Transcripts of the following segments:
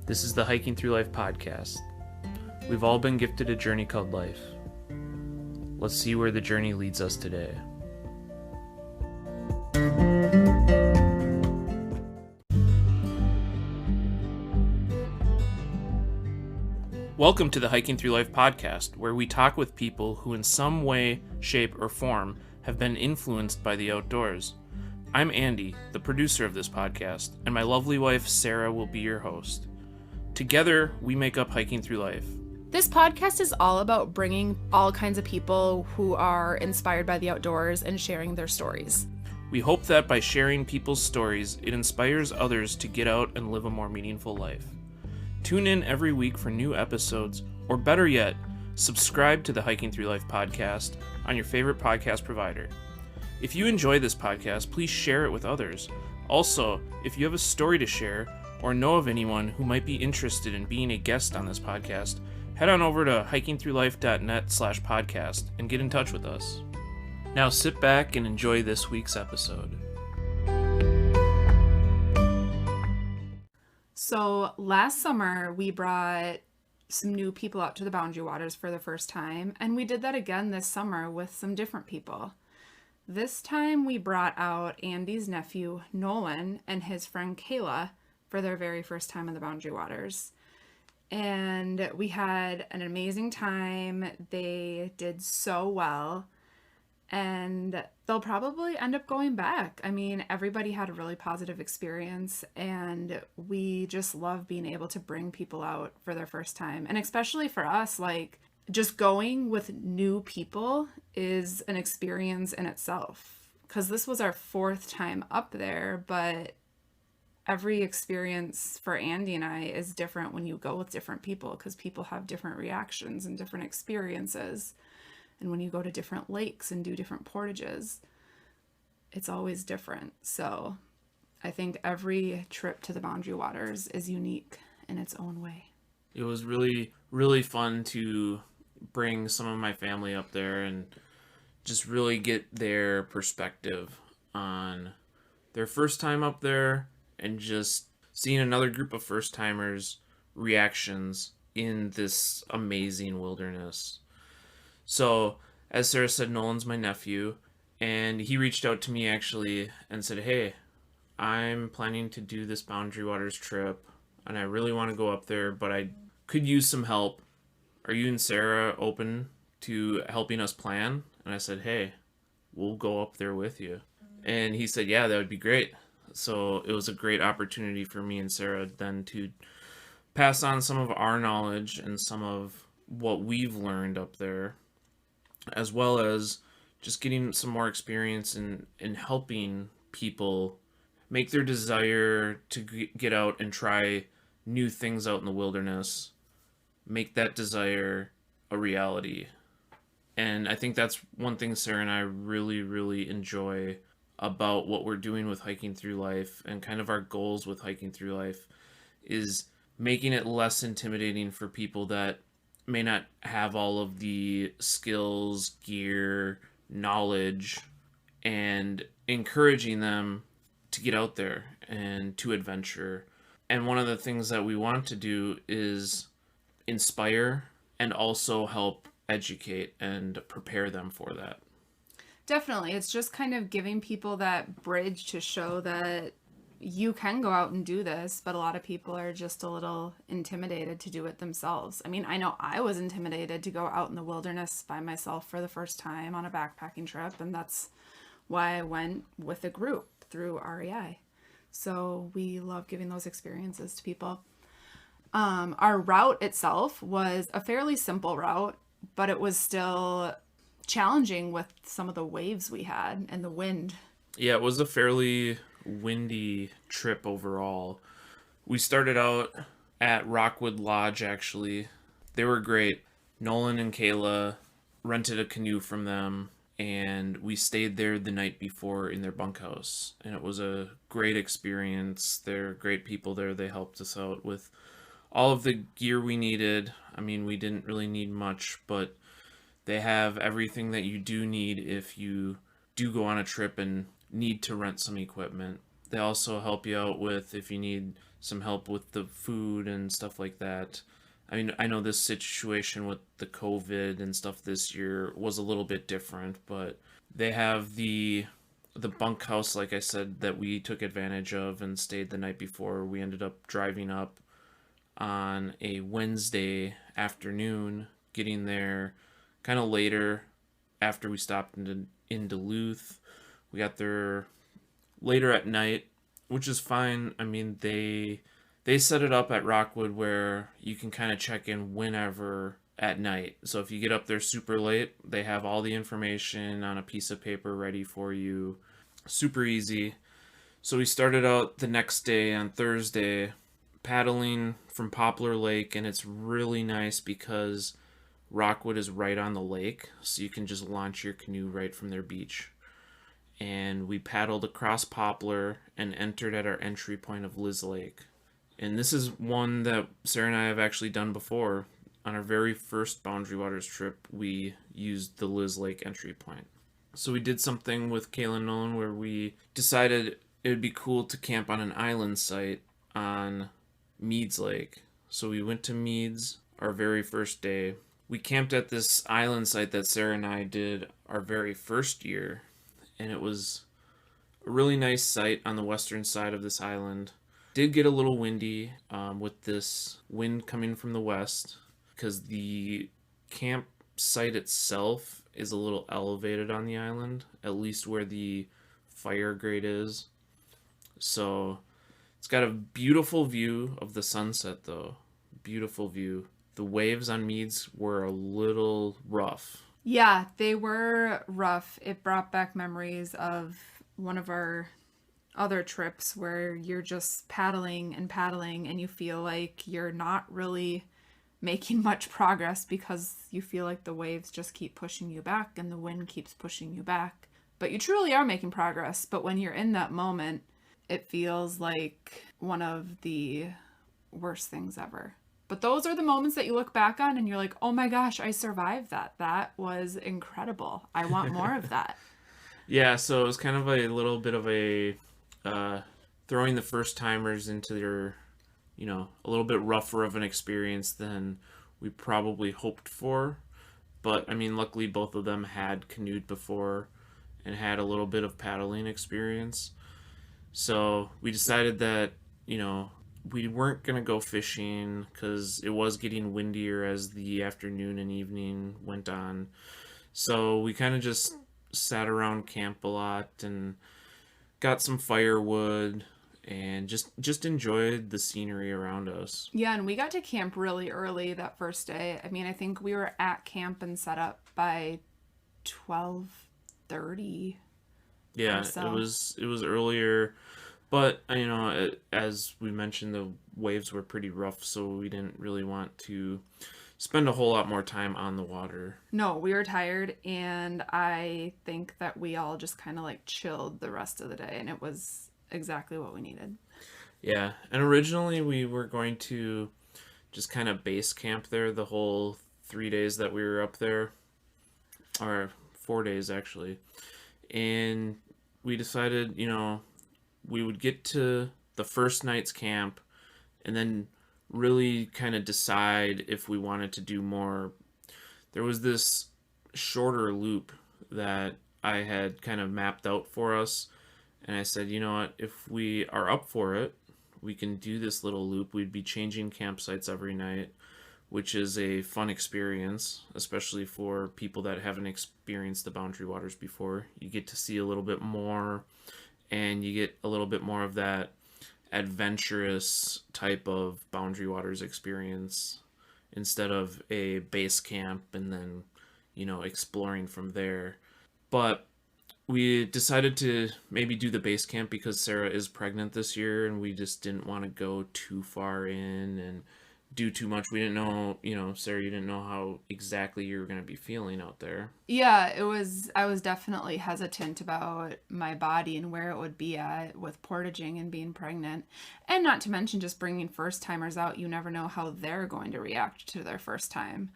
This is the Hiking Through Life podcast. We've all been gifted a journey called life. Let's see where the journey leads us today. Welcome to the Hiking Through Life podcast, where we talk with people who in some way, shape, or form have been influenced by the outdoors. I'm Andy, the producer of this podcast, and my lovely wife Sarah will be your host. Together, we make up Hiking Through Life. This podcast is all about bringing all kinds of people who are inspired by the outdoors and sharing their stories. We hope that by sharing people's stories, it inspires others to get out and live a more meaningful life. Tune in every week for new episodes, or better yet, subscribe to the Hiking Through Life podcast on your favorite podcast provider. If you enjoy this podcast, please share it with others. Also, if you have a story to share or know of anyone who might be interested in being a guest on this podcast, head on over to hikingthroughlife.net/podcast and get in touch with us. Now sit back and enjoy this week's episode. So last summer, we brought some new people out to the Boundary Waters for the first time, and we did that again this summer with some different people. This time, we brought out Andy's nephew, Nolan, and his friend Kayla for their very first time in the Boundary Waters. And we had an amazing time. They did so well. And they'll probably end up going back. I mean, everybody had a really positive experience, and we just love being able to bring people out for their first time. And especially for us, like, just going with new people is an experience in itself. Because this was our fourth time up there, but every experience for Andy and I is different when you go with different people, because people have different reactions and different experiences. And when you go to different lakes and do different portages, it's always different. So I think every trip to the Boundary Waters is unique in its own way. It was really, really fun to bring some of my family up there and just really get their perspective on their first time up there and just seeing another group of first-timers' reactions in this amazing wilderness. So, as Sarah said, Nolan's my nephew, and he reached out to me actually and said, "Hey, I'm planning to do this Boundary Waters trip, and I really want to go up there, but I could use some help. Are you and Sarah open to helping us plan?" And I said, "Hey, we'll go up there with you." And he said, "Yeah, that would be great." So it was a great opportunity for me and Sarah then to pass on some of our knowledge and some of what we've learned up there, as well as just getting some more experience in helping people make their desire to get out and try new things out in the wilderness, make that desire a reality. And I think that's one thing Sarah and I really, really enjoy about what we're doing with Hiking Through Life and kind of our goals with Hiking Through Life is making it less intimidating for people that may not have all of the skills, gear, knowledge, and encouraging them to get out there and to adventure. And one of the things that we want to do is inspire and also help educate and prepare them for that. Definitely. It's just kind of giving people that bridge to show that you can go out and do this, but a lot of people are just a little intimidated to do it themselves. I mean, I know I was intimidated to go out in the wilderness by myself for the first time on a backpacking trip, and that's why I went with a group through REI. So we love giving those experiences to people. Our route itself was a fairly simple route, but it was still challenging with some of the waves we had and the wind. Yeah, it was a fairly windy trip overall. We started out at Rockwood Lodge, actually. They were great. Nolan and Kayla rented a canoe from them, and we stayed there the night before in their bunkhouse. And it was a great experience. They're great people there. They helped us out with all of the gear we needed. I mean, we didn't really need much, but they have everything that you do need if you do go on a trip and need to rent some equipment. They also help you out with if you need some help with the food and stuff like that. I mean, I know this situation with the COVID and stuff this year was a little bit different, but they have the bunkhouse, like I said, that we took advantage of and stayed the night before. We ended up driving up on a Wednesday afternoon, getting there kind of later after we stopped in Duluth. We got there later at night, which is fine. I mean, they set it up at Rockwood where you can kind of check in whenever at night. So if you get up there super late, they have all the information on a piece of paper ready for you. Super easy. So we started out the next day on Thursday paddling from Poplar Lake, and it's really nice because Rockwood is right on the lake, so you can just launch your canoe right from their beach. And we paddled across Poplar and entered at our entry point of Liz Lake. And this is one that Sarah and I have actually done before. On our very first Boundary Waters trip, we used the Liz Lake entry point. So we did something with Kayla and Nolan where we decided it would be cool to camp on an island site on Meads Lake. So we went to Meads our very first day. We camped at this island site that Sarah and I did our very first year, and it was a really nice site on the western side of this island. Did get a little windy with this wind coming from the west because the campsite itself is a little elevated on the island, at least where the fire grate is. So it's got a beautiful view of the sunset, though. Beautiful view. The waves on Meads were a little rough. Yeah, they were rough. It brought back memories of one of our other trips where you're just paddling and you feel like you're not really making much progress because you feel like the waves just keep pushing you back and the wind keeps pushing you back. But you truly are making progress. But when you're in that moment, it feels like one of the worst things ever. But those are the moments that you look back on and you're like, oh my gosh, I survived that. That was incredible. I want more of that. Yeah, so it was kind of a little bit of a throwing the first timers into their, a little bit rougher of an experience than we probably hoped for. But I mean, luckily both of them had canoed before and had a little bit of paddling experience. So we decided that, we weren't going to go fishing because it was getting windier as the afternoon and evening went on. So we kind of just sat around camp a lot and got some firewood and just enjoyed the scenery around us. Yeah, and we got to camp really early that first day. I mean, I think we were at camp and set up by 12:30. Yeah, so. it was earlier, but as we mentioned, the waves were pretty rough, so we didn't really want to spend a whole lot more time on the water. No, we were tired, and I think that we all just kind of like chilled the rest of the day, and it was exactly what we needed. Yeah, and originally we were going to just kind of base camp there the whole 3 days that we were up there, or 4 days actually, and we decided, we would get to the first night's camp and then really kind of decide if we wanted to do more. There was this shorter loop that I had kind of mapped out for us, and I said, you know what, if we are up for it, we can do this little loop. We'd be changing campsites every night, which is a fun experience, especially for people that haven't experienced the Boundary Waters before. You get to see a little bit more, and you get a little bit more of that adventurous type of Boundary Waters experience instead of a base camp and then, exploring from there. But we decided to maybe do the base camp because Sarah is pregnant this year and we just didn't want to go too far in and do too much. We didn't know, Sarah, you didn't know how exactly you were going to be feeling out there. Yeah, I was definitely hesitant about my body and where it would be at with portaging and being pregnant. And not to mention just bringing first timers out, you never know how they're going to react to their first time.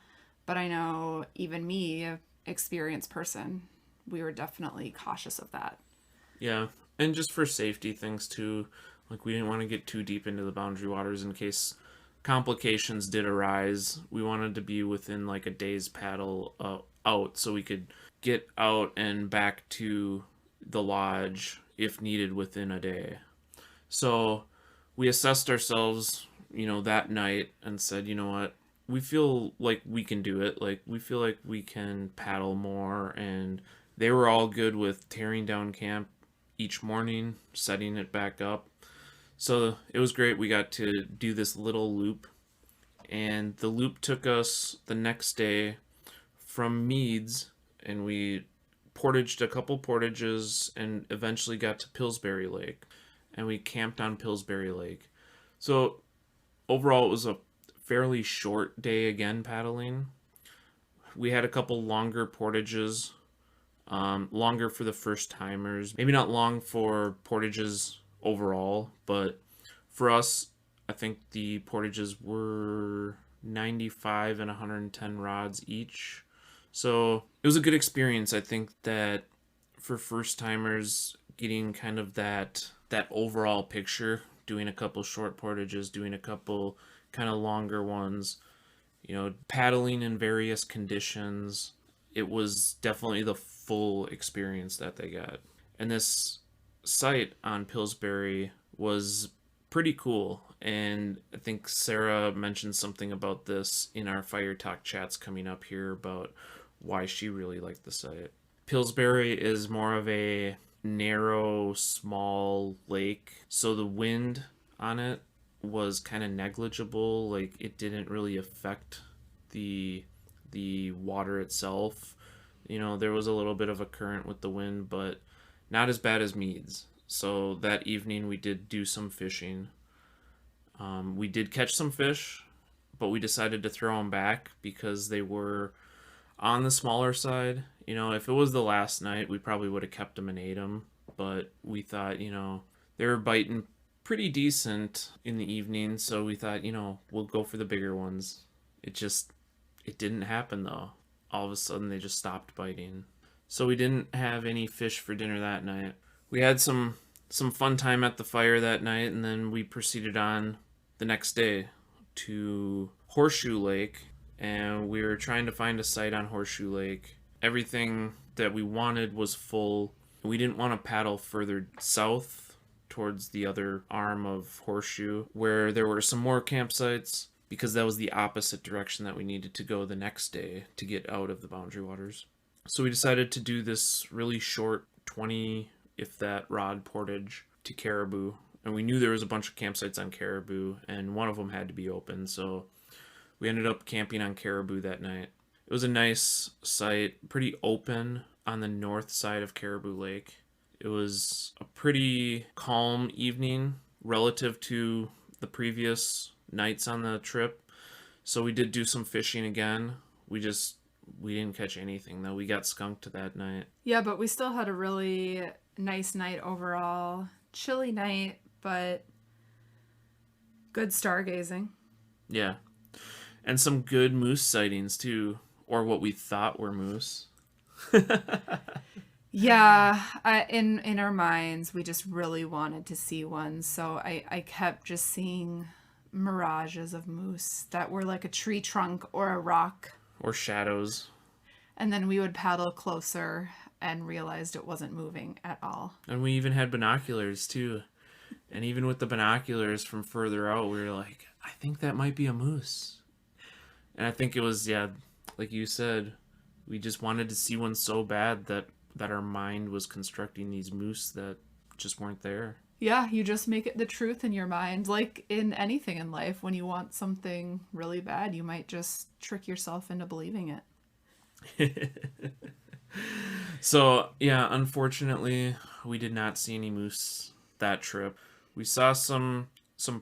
But I know even me, an experienced person, we were definitely cautious of that. Yeah, And just for safety things too, like we didn't want to get too deep into the boundary waters in case complications did arise. We wanted to be within like a day's paddle out so we could get out and back to the lodge if needed within a day. So we assessed ourselves, that night and said, you know what, we feel like we can do it. Like we feel like we can paddle more, and they were all good with tearing down camp each morning, setting it back up. So it was great. We got to do this little loop, and the loop took us the next day from Meads, and we portaged a couple portages and eventually got to Pillsbury Lake, and we camped on Pillsbury Lake. So overall, it was a fairly short day again paddling. We had a couple longer portages, longer for the first timers. Maybe not long for portages overall, but for us, I think the portages were 95 and 110 rods each. So it was a good experience. I think that for first timers, getting kind of that overall picture, doing a couple short portages, doing a couple kind of longer ones, paddling in various conditions, it was definitely the full experience that they got. And this site on Pillsbury was pretty cool. And I think Sarah mentioned something about this in our Fire Talk chats coming up here about why she really liked the site. Pillsbury is more of a narrow, small lake, so the wind on it was kind of negligible. Like it didn't really affect the water itself. There was a little bit of a current with the wind, but not as bad as Meads. So that evening we did do some fishing. We did catch some fish, but we decided to throw them back because they were on the smaller side. If it was the last night, we probably would have kept them and ate them. But we thought, they were biting pretty decent in the evening, so we thought, we'll go for the bigger ones. It didn't happen though. All of a sudden they just stopped biting. So we didn't have any fish for dinner that night. We had some fun time at the fire that night, and then we proceeded on the next day to Horseshoe Lake, and we were trying to find a site on Horseshoe Lake. Everything that we wanted was full. We didn't want to paddle further south towards the other arm of Horseshoe, where there were some more campsites, because that was the opposite direction that we needed to go the next day to get out of the boundary waters. So we decided to do this really short 20, if that, rod portage to Caribou. And we knew there was a bunch of campsites on Caribou, and one of them had to be open, so we ended up camping on Caribou that night. It was a nice site, pretty open on the north side of Caribou Lake. It was a pretty calm evening relative to the previous nights on the trip. So we did do some fishing again. We didn't catch anything though. We got skunked that night. Yeah, but we still had a really nice night overall. Chilly night, but good stargazing. Yeah. And some good moose sightings too, or what we thought were moose. Yeah, in our minds, we just really wanted to see one. So I kept just seeing mirages of moose that were like a tree trunk or a rock. Or shadows. And then we would paddle closer and realized it wasn't moving at all. And we even had binoculars too. And even with the binoculars from further out, we were like, I think that might be a moose. And I think it was, yeah, like you said, we just wanted to see one so bad that our mind was constructing these moose that just weren't there. Yeah, you just make it the truth in your mind. Like in anything in life, when you want something really bad, you might just trick yourself into believing it. So, yeah, unfortunately, we did not see any moose that trip. We saw some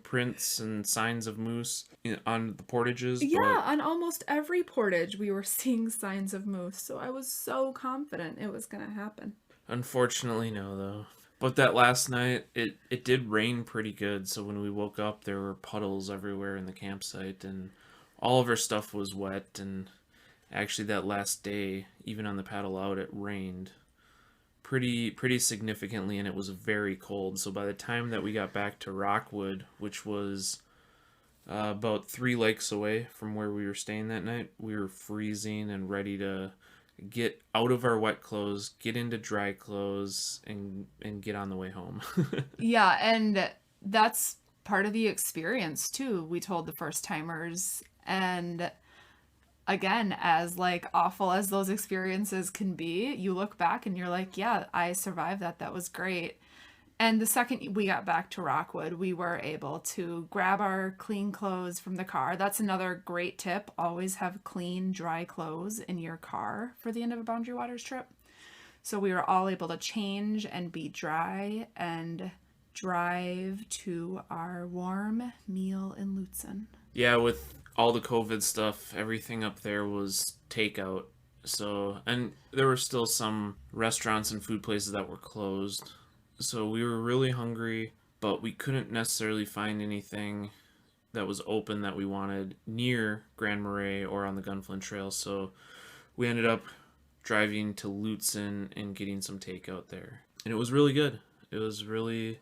prints and signs of moose on the portages. Yeah, on almost every portage we were seeing signs of moose, so I was so confident it was going to happen. Unfortunately, no, though. But that last night, it did rain pretty good, so when we woke up, there were puddles everywhere in the campsite, and all of our stuff was wet, and actually that last day, even on the paddle out, it rained. pretty significantly, and it was very cold. So by the time that we got back to Rockwood, which was about 3 lakes away from where we were staying that night, we were freezing and ready to get out of our wet clothes, get into dry clothes, and get on the way home. Yeah, and that's part of the experience too, we told the first timers. And again, as like awful as those experiences can be, you look back and you're like, yeah, I survived that. That was great. And the second we got back to Rockwood, we were able to grab our clean clothes from the car. That's another great tip. Always have clean, dry clothes in your car for the end of a Boundary Waters trip. So we were all able to change and be dry and drive to our warm meal in Lutsen. Yeah, with all the COVID stuff, everything up there was takeout. So, and there were still some restaurants and food places that were closed. So we were really hungry, but we couldn't necessarily find anything that was open that we wanted near Grand Marais or on the Gunflint Trail. So we ended up driving to Lutsen and getting some takeout there. And it was really good. It was really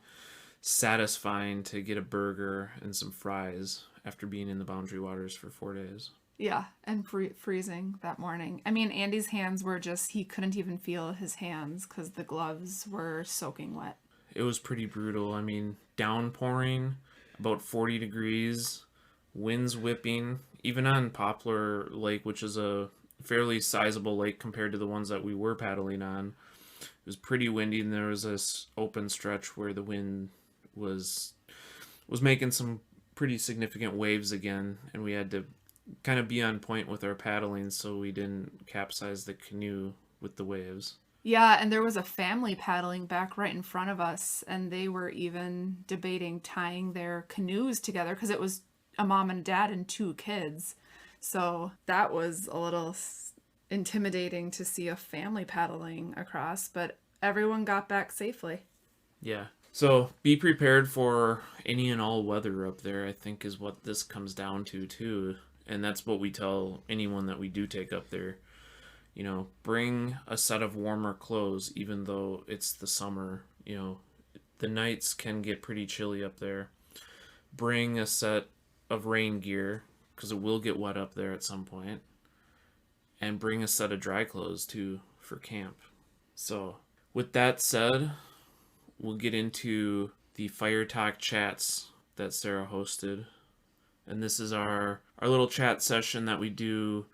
satisfying to get a burger and some fries after being in the Boundary Waters for 4 days. Yeah, and freezing that morning. I mean, Andy's hands were just, he couldn't even feel his hands because the gloves were soaking wet. It was pretty brutal. I mean, downpouring, about 40 degrees, winds whipping, even on Poplar Lake, which is a fairly sizable lake compared to the ones that we were paddling on. It was pretty windy, and there was this open stretch where the wind was making some pretty significant waves again, and we had to kind of be on point with our paddling so we didn't capsize the canoe with the waves. Yeah, and there was a family paddling back right in front of us, and they were even debating tying their canoes together because it was a mom and dad and 2 kids. So that was a little intimidating to see a family paddling across, but everyone got back safely. Yeah. So be prepared for any and all weather up there, I think, is what this comes down to too. And that's what we tell anyone that we do take up there. You know, bring a set of warmer clothes, even though it's the summer. You know, the nights can get pretty chilly up there. Bring a set of rain gear, because it will get wet up there at some point. And bring a set of dry clothes too for camp. So with that said, we'll get into the Fire Talk chats that Sarah hosted. And this is our little chat session that we do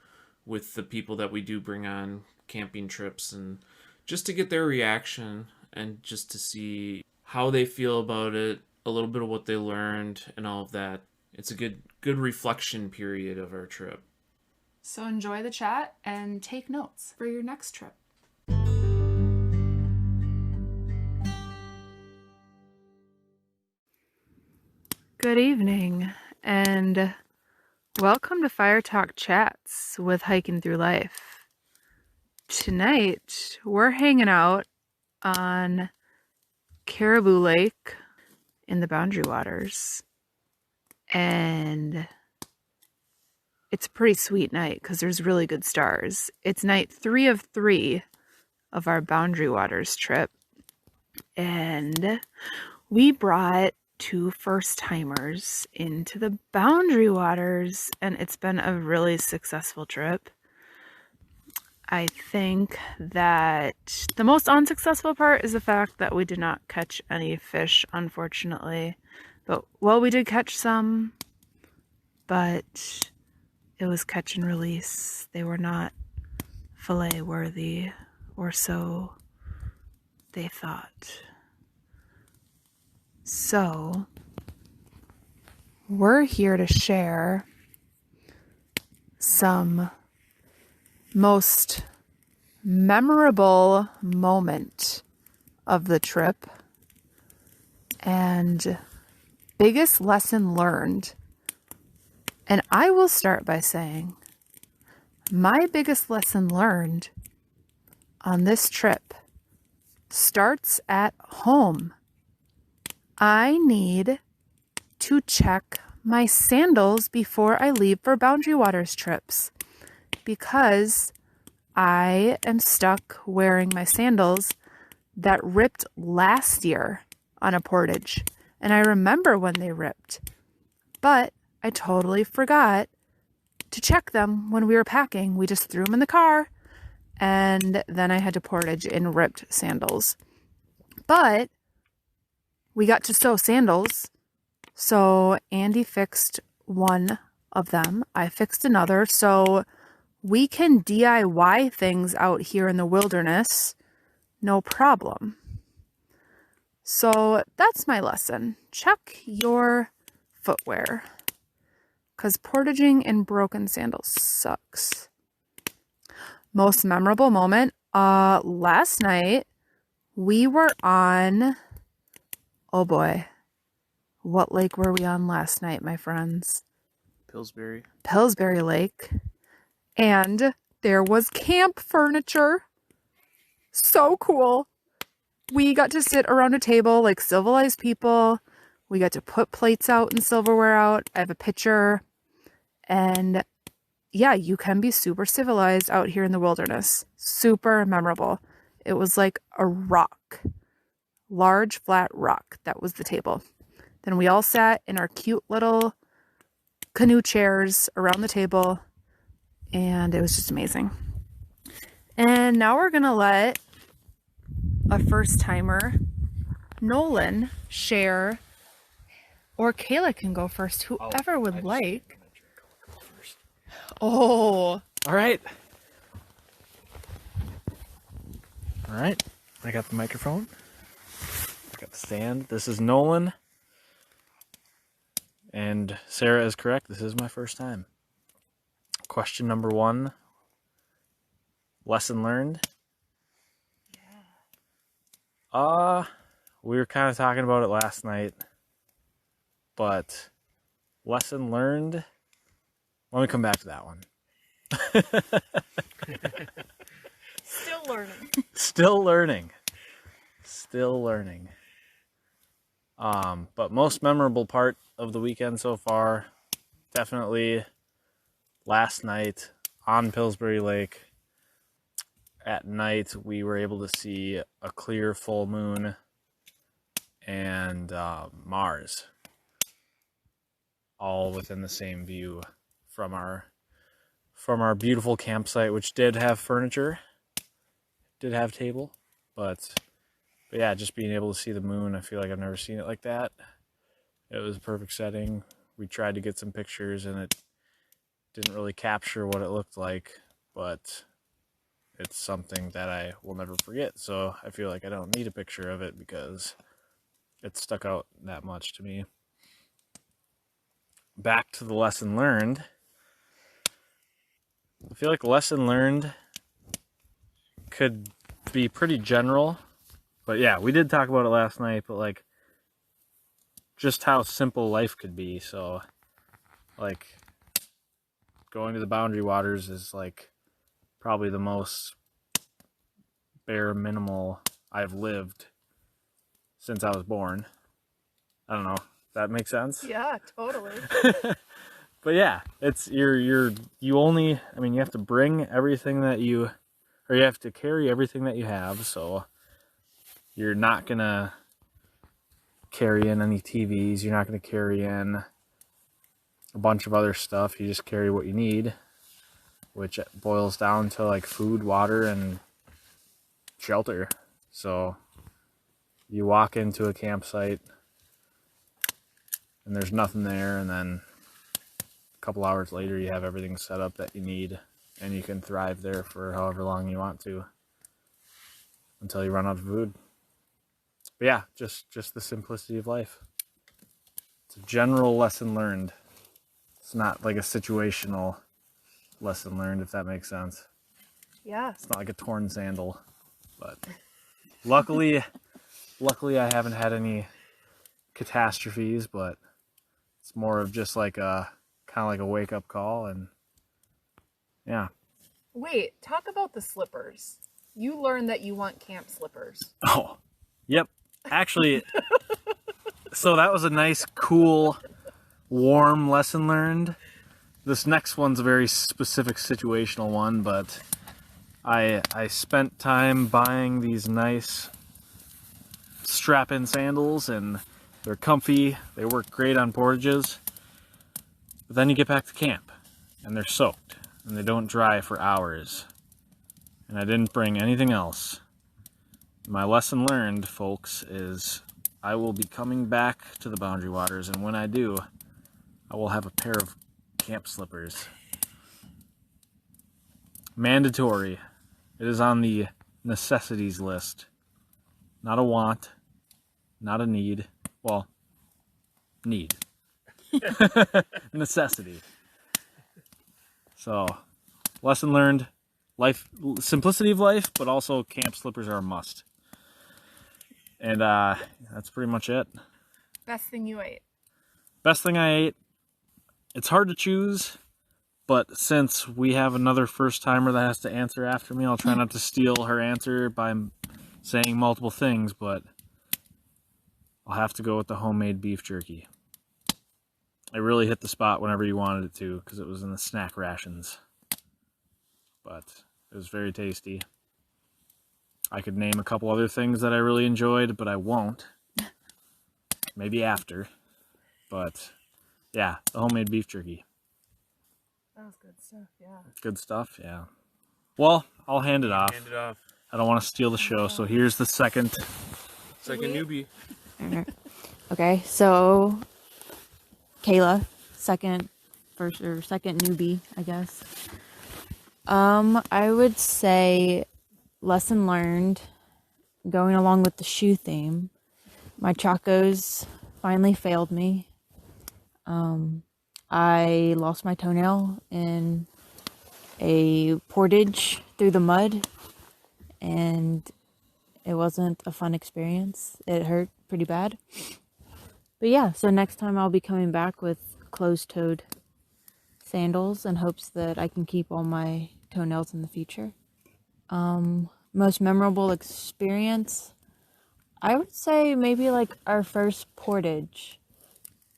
with the people that we do bring on camping trips, and just to get their reaction and just to see how they feel about it, a little bit of what they learned and all of that. It's a good reflection period of our trip. So enjoy the chat and take notes for your next trip. Good evening, and welcome to Fire Talk Chats with Hiking Through Life. Tonight, we're hanging out on Caribou Lake in the Boundary Waters, and it's a pretty sweet night because there's really good stars. It's night 3 of 3 of our Boundary Waters trip, and we brought 2 first-timers into the Boundary Waters, and it's been a really successful trip. I think that the most unsuccessful part is the fact that we did not catch any fish, unfortunately. But, well, we did catch some, but it was catch and release. They were not fillet worthy, or so they thought. So, we're here to share some most memorable moment of the trip and biggest lesson learned. And I will start by saying my biggest lesson learned on this trip starts at home. I need to check my sandals before I leave for Boundary Waters trips, because I am stuck wearing my sandals that ripped last year on a portage. And I remember when they ripped, but I totally forgot to check them when we were packing. We just threw them in the car, and then I had to portage in ripped sandals. But we got to sew sandals, so Andy fixed one of them. I fixed another, so we can DIY things out here in the wilderness, no problem. So that's my lesson. Check your footwear, because portaging in broken sandals sucks. Most memorable moment, last night we were on, oh boy, what lake were we on last night, my friends? Pillsbury Lake. And there was camp furniture. So cool. We got to sit around a table like civilized people. We got to put plates out and silverware out. I have a picture. And yeah, you can be super civilized out here in the wilderness. Super memorable. It was like a rock. Large, flat rock. That was the table. Then we all sat in our cute little canoe chairs around the table. And it was just amazing. And now we're going to let a first timer, Nolan, share, or Kayla can go first, whoever would like. Oh. All right. I got the microphone. I got the stand. This is Nolan. And Sarah is correct. This is my first time. Question number 1. Lesson learned. We were kind of talking about it last night, but lesson learned, let me come back to that one. Still learning. But most memorable part of the weekend so far, definitely last night on Pillsbury Lake. At night, we were able to see a clear full moon and Mars, all within the same view from our beautiful campsite, which did have furniture, did have table, but yeah, just being able to see the moon, I feel like I've never seen it like that. It was a perfect setting. We tried to get some pictures, and it didn't really capture what it looked like, but it's something that I will never forget, so I feel like I don't need a picture of it because it stuck out that much to me. Back to the lesson learned. I feel like lesson learned could be pretty general, but yeah, we did talk about it last night, but like just how simple life could be. So like going to the Boundary Waters is like probably the most bare minimal I've lived since I was born. I don't know. Does that make sense? Yeah, totally. But yeah, it's you have to bring everything that you have to carry everything that you have, so you're not gonna carry in any TVs, you're not gonna carry in a bunch of other stuff, you just carry what you need, which boils down to like food, water, and shelter. So you walk into a campsite and there's nothing there, and then a couple hours later you have everything set up that you need, and you can thrive there for however long you want to until you run out of food. But yeah, just the simplicity of life. It's a general lesson learned. It's not like a situational lesson learned, if that makes sense. Yeah. It's not like a torn sandal, but luckily I haven't had any catastrophes, but it's more of just like a kind of like a wake up call. And yeah. Wait, talk about the slippers. You learned that you want camp slippers. Oh, yep. Actually, so that was a nice, cool, warm lesson learned. This next one's a very specific situational one, but I spent time buying these nice strap-in sandals, and they're comfy. They work great on portages. But then you get back to camp, and they're soaked, and they don't dry for hours. And I didn't bring anything else. My lesson learned, folks, is I will be coming back to the Boundary Waters, and when I do, I will have a pair of camp slippers. Mandatory. It is on the necessities list. Not a want, not a need. Well, need. Necessity. So, lesson learned. Life, simplicity of life, but also camp slippers are a must. And that's pretty much it. Best thing you ate? Best thing I ate. It's hard to choose, but since we have another first timer that has to answer after me, I'll try not to steal her answer by saying multiple things, but I'll have to go with the homemade beef jerky. It really hit the spot whenever you wanted it to, because it was in the snack rations. But it was very tasty. I could name a couple other things that I really enjoyed, but I won't. Maybe after. But yeah, the homemade beef jerky. That was good stuff, yeah. Good stuff, yeah. Well, I'll hand it off. Hand it off. I don't want to steal the show, so here's the second. Second newbie. Okay, so Kayla, second newbie, I guess. I would say lesson learned, going along with the shoe theme. My Chacos finally failed me. I lost my toenail in a portage through the mud, and it wasn't a fun experience. It hurt pretty bad. But yeah, so next time I'll be coming back with closed-toed sandals in hopes that I can keep all my toenails in the future. Most memorable experience, I would say maybe like our first portage,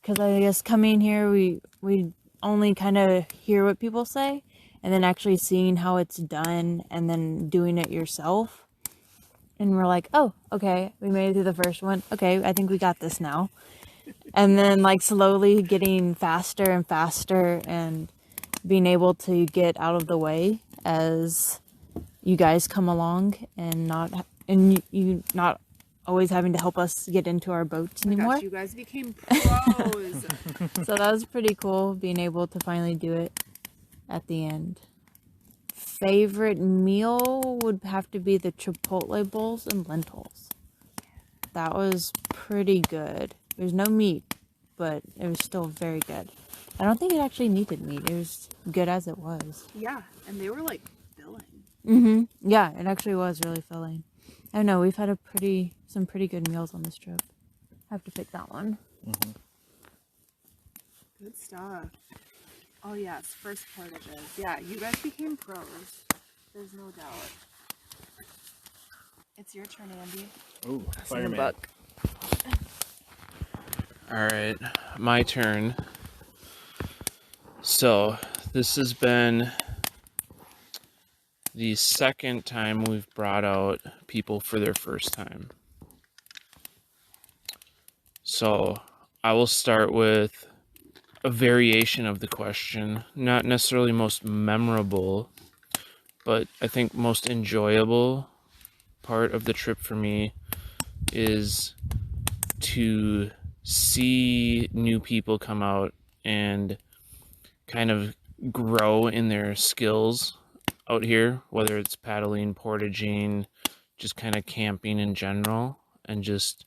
because I guess coming here we only kind of hear what people say, and then actually seeing how it's done and then doing it yourself, and we're like, oh, okay, we made it through the first one, okay, I think we got this now. And then like slowly getting faster and faster and being able to get out of the way as you guys come along, and you not always having to help us get into our boats anymore. Gosh, you guys became pros. So that was pretty cool, being able to finally do it at the end. Favorite meal would have to be the Chipotle bowls and lentils. That was pretty good. There's no meat, but it was still very good. I don't think it actually needed meat. It was good as it was. Yeah, and they were like filling. Mm-hmm. Yeah, it actually was really filling. I don't know, we've had some pretty good meals on this trip. I have to pick that one. Mm-hmm. Good stuff. Oh yes, first portages. Yeah, you guys became pros. There's no doubt. It's your turn, Andy. Ooh, In the book. All right, my turn. So this has been the second time we've brought out people for their first time. So I will start with a variation of the question, not necessarily most memorable, but I think most enjoyable part of the trip for me is to see new people come out and kind of grow in their skills out here, whether it's paddling, portaging, just kind of camping in general, and just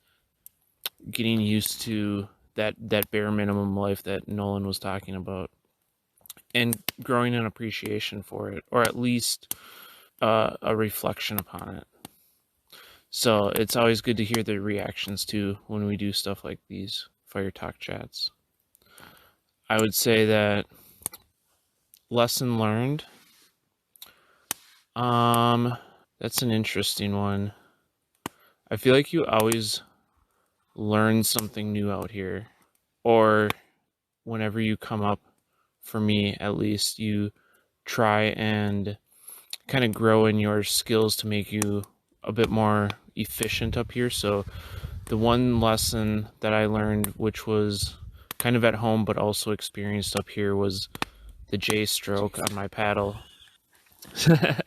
getting used to that bare minimum life that Nolan was talking about, and growing an appreciation for it, or at least a reflection upon it. So it's always good to hear the reactions too when we do stuff like these fire talk chats. I would say that lesson learned, that's an interesting one. I feel like you always learn something new out here, or whenever you come up, for me at least, you try and kind of grow in your skills to make you a bit more efficient up here. So The one lesson that I learned, which was kind of at home but also experienced up here, was the J stroke on my paddle.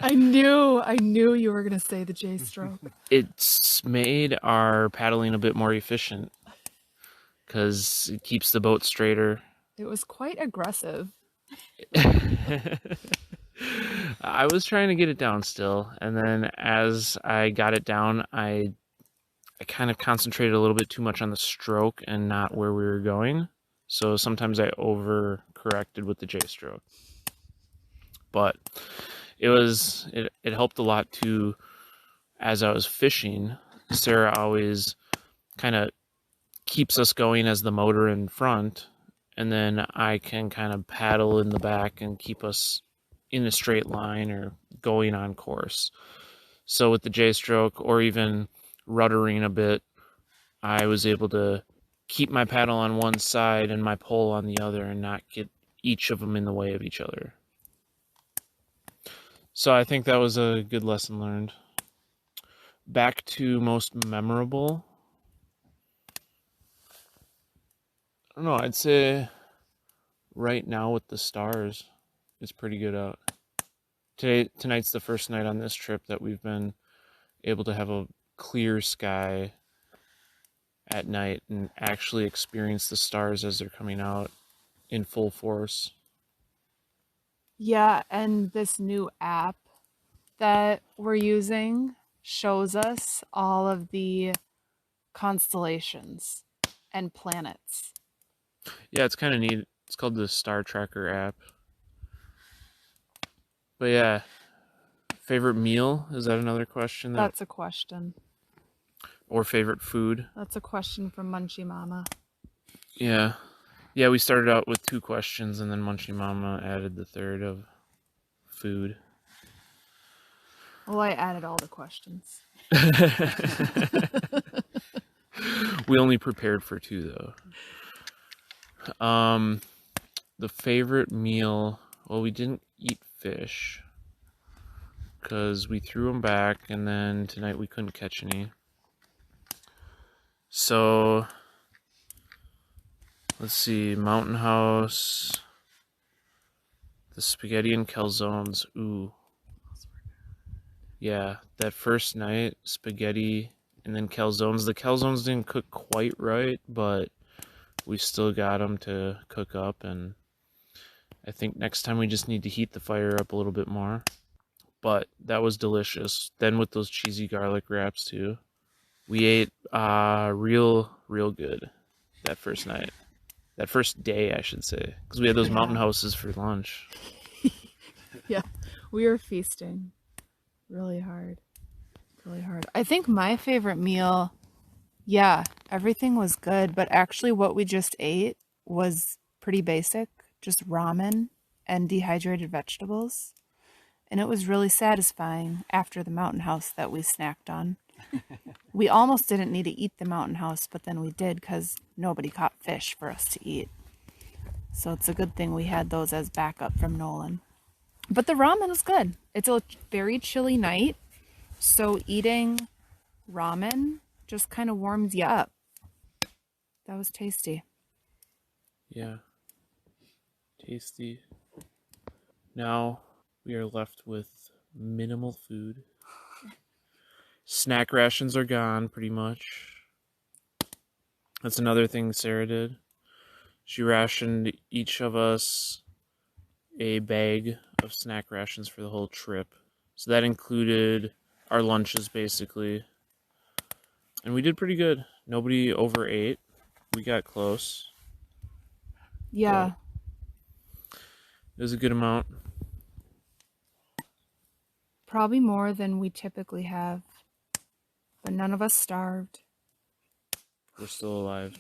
I knew you were gonna say the J stroke. It's made our paddling a bit more efficient because it keeps the boat straighter. It was quite aggressive. I was trying to get it down still, and then as I got it down, I kind of concentrated a little bit too much on the stroke and not where we were going. So sometimes I overcorrected with the J stroke. But it helped a lot too. As I was fishing, Sarah always kind of keeps us going as the motor in front, and then I can kind of paddle in the back and keep us in a straight line or going on course. So with the J stroke or even ruddering a bit, I was able to keep my paddle on one side and my pole on the other and not get each of them in the way of each other. So I think that was a good lesson learned. Back to most memorable. I don't know, I'd say right now with the stars, it's pretty good out. Tonight's the first night on this trip that we've been able to have a clear sky at night and actually experience the stars as they're coming out in full force. Yeah, and this new app that we're using shows us all of the constellations and planets. Yeah, it's kind of neat. It's called the Star Tracker app. But yeah, favorite meal? Is that another question? That's a question. Or favorite food? That's a question from Munchie Mama. Yeah. Yeah, we started out with 2 questions and then Munchie Mama added the third of food. Well, I added all the questions. We only prepared for 2 though. The favorite meal, well, we didn't eat fish because we threw them back and then tonight we couldn't catch any. So let's see, Mountain House, the spaghetti and calzones. Ooh. Yeah, that first night, spaghetti and then calzones. The calzones didn't cook quite right, but we still got them to cook up, and I think next time we just need to heat the fire up a little bit more. But that was delicious. Then with those cheesy garlic wraps too. We ate real good that first night. That first day, I should say, because we had those mountain houses for lunch. Yeah, we were feasting really hard. Really hard. I think my favorite meal, yeah, everything was good, but actually what we just ate was pretty basic, just ramen and dehydrated vegetables. And it was really satisfying after the mountain house that we snacked on. We almost didn't need to eat the mountain house, but then we did because nobody caught fish for us to eat. So it's a good thing we had those as backup from Nolan. But the ramen was good. It's a very chilly night, so eating ramen just kind of warms you up. That was tasty. Yeah. Tasty. Now we are left with minimal food. Snack rations are gone, pretty much. That's another thing Sarah did. She rationed each of us a bag of snack rations for the whole trip. So that included our lunches, basically. And we did pretty good. Nobody overate. We got close. Yeah. It was a good amount. Probably more than we typically have. But none of us starved. We're still alive.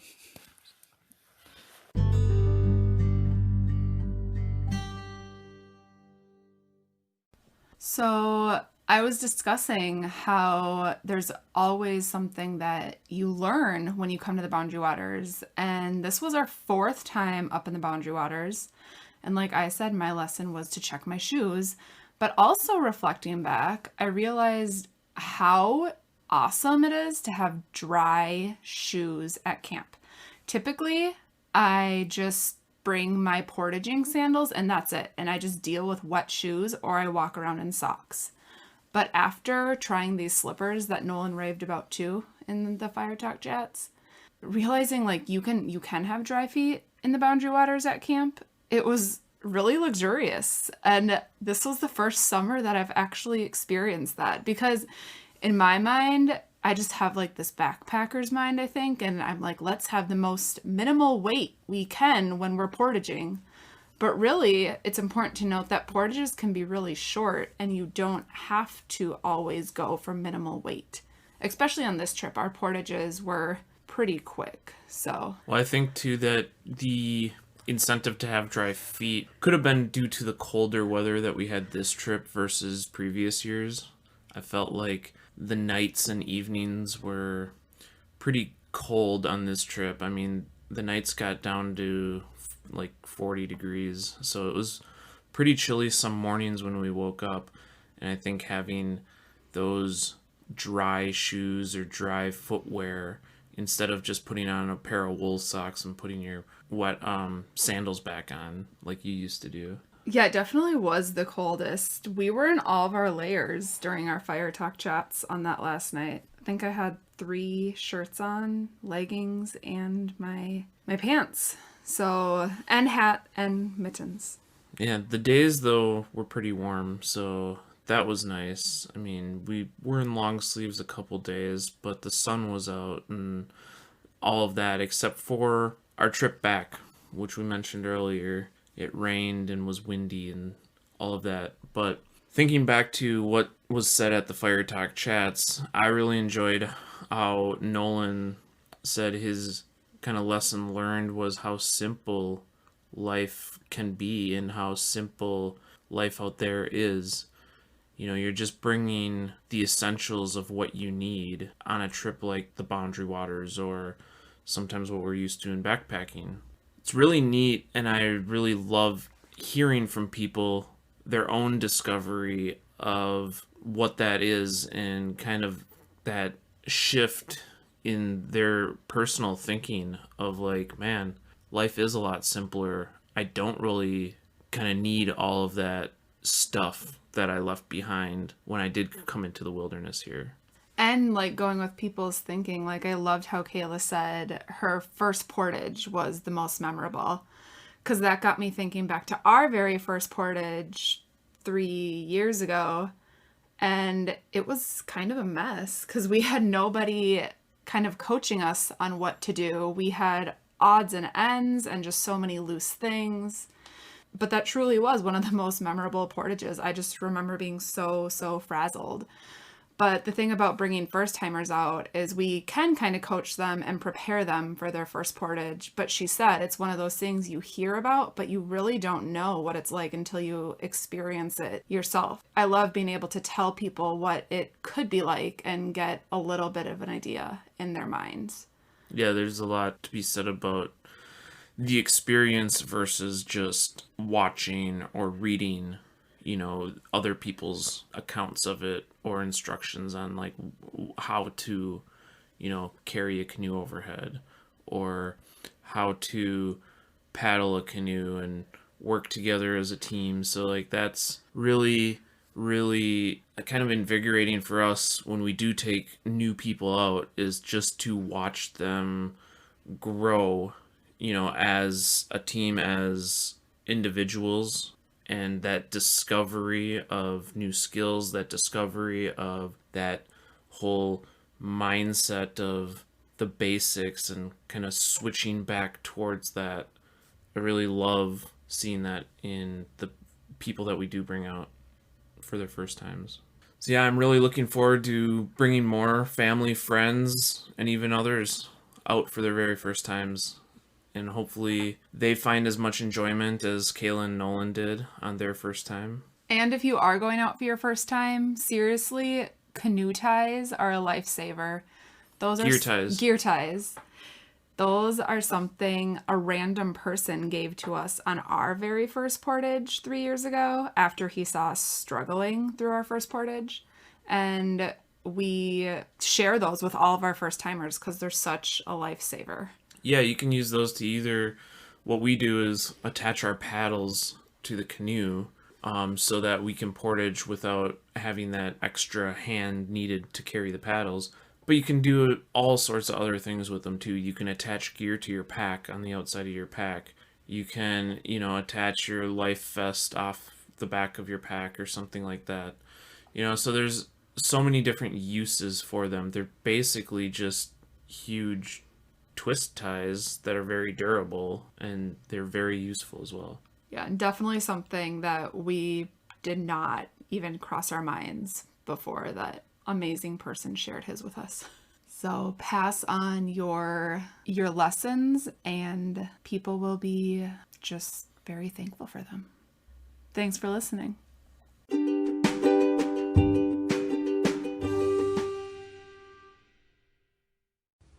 So I was discussing how there's always something that you learn when you come to the Boundary Waters. And this was our 4th time up in the Boundary Waters. And like I said, my lesson was to check my shoes. But also reflecting back, I realized how awesome it is to have dry shoes at camp. Typically, I just bring my portaging sandals and that's it. And I just deal with wet shoes or I walk around in socks. But after trying these slippers that Nolan raved about too in the Fire Talk chats, realizing like you can have dry feet in the Boundary Waters at camp, it was really luxurious. And this was the first summer that I've actually experienced that, because in my mind, I just have like this backpacker's mind, I think, and I'm like, let's have the most minimal weight we can when we're portaging. But really, it's important to note that portages can be really short and you don't have to always go for minimal weight. Especially on this trip, our portages were pretty quick. So, Well, I think too that the incentive to have dry feet could have been due to the colder weather that we had this trip versus previous years. I felt like the nights and evenings were pretty cold on this trip. I mean, the nights got down to like 40 degrees, so it was pretty chilly some mornings when we woke up. And I think having those dry shoes or dry footwear instead of just putting on a pair of wool socks and putting your wet sandals back on like you used to do. yeah, it definitely was the coldest. We were in all of our layers during our Fire Talk chats on that last night. I think I had 3 shirts on, leggings, and my pants. So, and hat and mittens. Yeah, the days though were pretty warm, so that was nice. I mean, we were in long sleeves a couple days, but the sun was out and all of that, except for our trip back, which we mentioned earlier. It rained and was windy and all of that. But thinking back to what was said at the Fire Talk chats, I really enjoyed how Nolan said his kind of lesson learned was how simple life can be and how simple life out there is. You know, you're just bringing the essentials of what you need on a trip like the Boundary Waters or sometimes what we're used to in backpacking. It's really neat, and I really love hearing from people their own discovery of what that is and kind of that shift in their personal thinking of like, man, life is a lot simpler. I don't really kind of need all of that stuff that I left behind when I did come into the wilderness here. And like going with people's thinking, like I loved how Kayla said her first portage was the most memorable, because that got me thinking back to our very first portage 3 years ago. And it was kind of a mess because we had nobody kind of coaching us on what to do. We had odds and ends and just so many loose things. But that truly was one of the most memorable portages. I just remember being so frazzled. But the thing about bringing first-timers out is we can kind of coach them and prepare them for their first portage. But she said it's one of those things you hear about, but you really don't know what it's like until you experience it yourself. I love being able to tell people what it could be like and get a little bit of an idea in their minds. Yeah, there's a lot to be said about the experience versus just watching or reading, you know, other people's accounts of it or instructions on like how to, you know, carry a canoe overhead or how to paddle a canoe and work together as a team. So like that's really kind of invigorating for us when we do take new people out, is just to watch them grow, you know, as a team, as individuals, and that discovery of new skills, that discovery of that whole mindset of the basics and kind of switching back towards that. I really love seeing that in the people that we do bring out for their first times. So yeah, I'm really looking forward to bringing more family, friends, and even others out for their very first times. And hopefully they find as much enjoyment as Kayla and Nolan did on their first time. And if you are going out for your first time, seriously, canoe ties are a lifesaver. Those are gear ties. Those are something a random person gave to us on our very first portage 3 years ago after he saw us struggling through our first portage. And we share those with all of our first timers because they're such a lifesaver. Yeah, you can use those to either, what we do is attach our paddles to the canoe so that we can portage without having that extra hand needed to carry the paddles. But you can do all sorts of other things with them too. You can attach gear to your pack on the outside of your pack. You can, attach your life vest off the back of your pack or something like that. So there's so many different uses for them. They're basically just huge twist ties that are very durable, and they're very useful as well. Yeah, and definitely something that we did not even cross our minds before that amazing person shared his with us. So pass on your lessons, and people will be just very thankful for them. Thanks for listening.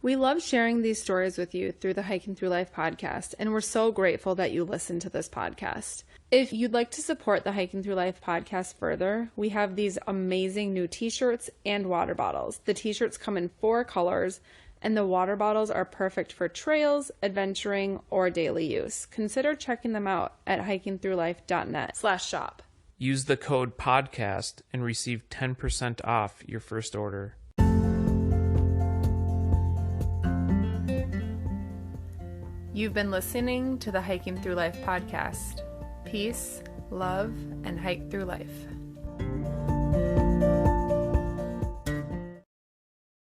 We love sharing these stories with you through the Hiking Through Life podcast, and we're so grateful that you listen to this podcast. If you'd like to support the Hiking Through Life podcast further, we have these amazing new t-shirts and water bottles. The t-shirts come in 4 colors, and the water bottles are perfect for trails, adventuring, or daily use. Consider checking them out at hikingthroughlife.net/shop. Use the code PODCAST and receive 10% off your first order. You've been listening to the Hiking Through Life podcast. Peace, love, and hike through life.